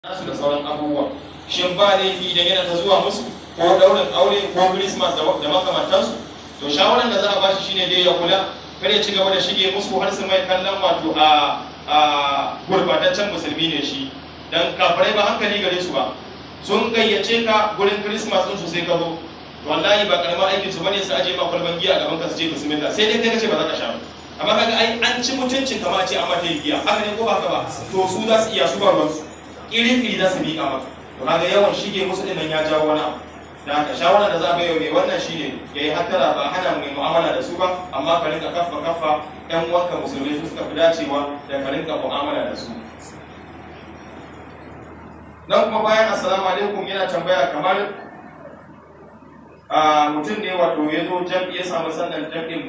nasu da sauran abubuwa. Shin ba laifi idan yana ta zuwa musu ko daurin aure ko Christmas da makamantansu? To shawaran da za a bashi shine dai ya kula kar ya ci gaba da shige musu har su mai kallon wato a gurbataccen musulmi ne shi. Dan kafirai ba hankali gare su ba. Sun gayyace ka gurin Christmas din su sai ka zo. Wallahi ba karamar aikin su bane su aje ma kwalban giya a gaban ka su ce bismillah sai dai kai kace ba za ka sha ba. Amma kaga ai an ci mutuncin kamar ce amma ta yi giya haka ne ko ba haka ba to su za su iya su ba ruwansu iri za su miƙa maka to kaga yawan shige musu din nan ya jawo wani abu da haka shawara da za a bayo mai wannan shine yayi hattara ba hana mai mu'amala da su ba amma ka rinka kaffa ɗan uwanka musulmai su suka fi dacewa da ka rinka mu'amala da su. Nan kuma bayan assalamu alaikum yana tambaya kamar mutum ne wato ya zo jam'i ya samu sallar jam'in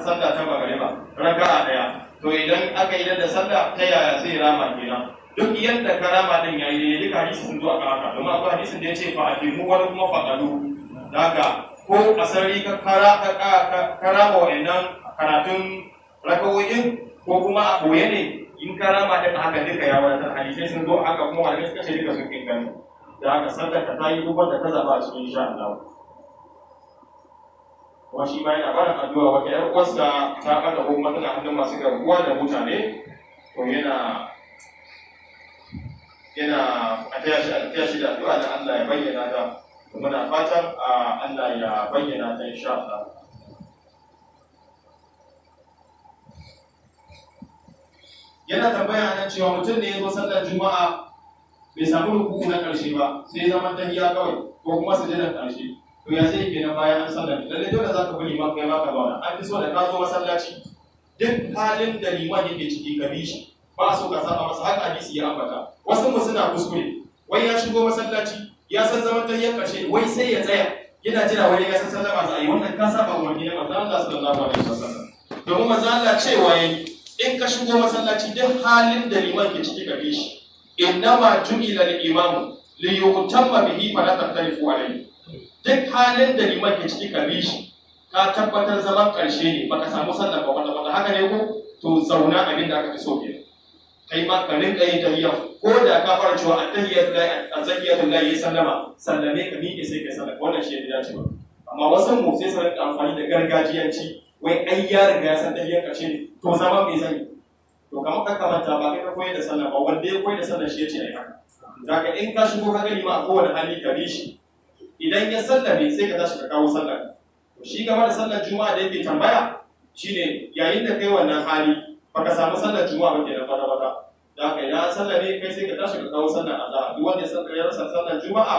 sallah ta magariba raka'a daya to idan aka yi da sallah ta yaya zai rama kenan duk yadda ka rama din yayi ne duka hadisi sun zo a haka domin akwai hadisin da ya ce fa atimu wani kuma faqalu daga ko asari ka karama wa'annan karatun rakawoyin ko kuma a boye ne in karama din haka duka ya wadatar hadisai sun zo haka kuma hadisai suka ce duka sun inganta da haka sallar ka ta yi duk wanda ka zaba a cikin insha Allah. Kuma shi ma yana barin addu'a wata ‘yar uwarsa ta ɓata ko kuma tana hannun masu garkuwa da mutane to yana a taya shi da addu'a da Allah ya bayyana ta muna fatan Allah ya bayyana ta insha Allah. Yana tambaya nan cewa mutum ne ya zo sallar juma'a bai samu ruku'u na ƙarshe ba sai zaman tahiyya kawai ko kuma sujudar ƙarshe. To ya zai kenan bayan an sallar lalle dole za ka bi liman kai ma ka zauna an fi so da ka zo masallaci duk halin da liman yake ciki ka bi shi ba so ka saba masa haka hadisi ya ambata wasu mu suna kuskure wai ya shigo masallaci ya san zaman tahiyyar karshe wai sai ya tsaya yana jira wani ya san sallama za a yi wannan ka saba umarni na manzo Allah sallallahu alaihi wasallam domin manzo Allah cewa yayi in ka shigo masallaci duk halin da liman ke ciki ka bi shi innama ju'ila al-imamu li yutamma bihi fala tahtalifu alayhi duk halin da liman ke ciki ka bi shi ka tabbatar zaman ƙarshe ne baka samu sallar ba kwata haka ne ko to zauna abin da aka fi so kenan kai ma ka rinka yin tahiyya ko da ka fara cewa at-tahiyyatu lillahi az-zakiyatu lillahi sallame ka miƙe sai kai sallar wannan shi ya dace ba amma wasan mu sai su rinka amfani da gargajiyanci wai ai ya riga ya san tahiyyar ƙarshe ne to zaman bai zai to kamar ka kamanta ba kai ka koyar da sallar ba wanda ya koyar da sallar shi ya ce ai haka zaka in ka shigo ka gani ma a kowane hali ka bi shi idan ya sallame sai ka tashi ka kawo sallar shi game da sallar juma'a da yake tambaya shine yayin da kai wannan hali baka samu sallar juma'a ba kenan kwata da haka ya sallame kai sai ka tashi ka kawo sallar azhar duk wanda ya rasa sallar juma'a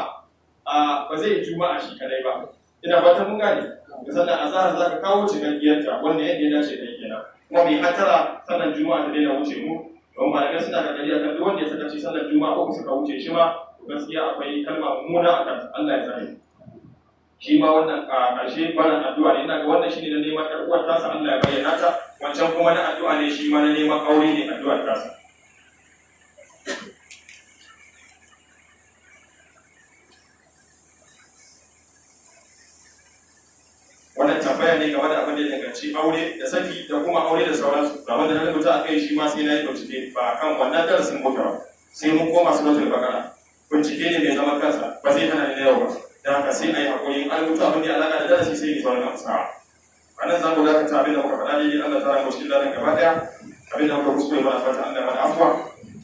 ba zai yi juma'a shi kadai ba ina fatan mun gane da sallar azhar za ka kawo cikakkiyarta wanda yadda ya dace da kenan kuma bai hatara sallar juma'a da daina wuce mu don malamai suna da kariya kan duk wanda ya saka ci sallar juma'a ko suka wuce shi ma gaskiya akwai kalma mummuna a kan Allah ya tsare shi ma wannan ƙarshe barin addu'a ne ina ga wannan shine na neman ƴar uwar tasa Allah ya bayyana ta wancan kuma na addu'a ne shi ma na neman aure ne addu'ar tasa wannan tambaya ne game da abin da ya danganci aure da saki da kuma aure da sauransu ga wanda na rubuta a kai shi ma sai na yi bincike ba kan wannan darasin mota ba sai mun koma suratul baqara bincike ne mai zaman kansa ba zai hana ni da yau ba da haka sai a yi haƙuri an rubuta abin da ya alaƙa da darasi sai ni sauran amsa a nan za mu dakata abin da muka faɗa ne Allah ta rama cikin ladan gaba ɗaya abin da muka kuskure mana fata Allah mana afuwa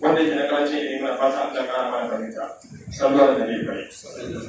wanda yake na ƙarancin ilimi mana fata Allah ƙara mana fahimta sallallahu alaihi wa sallam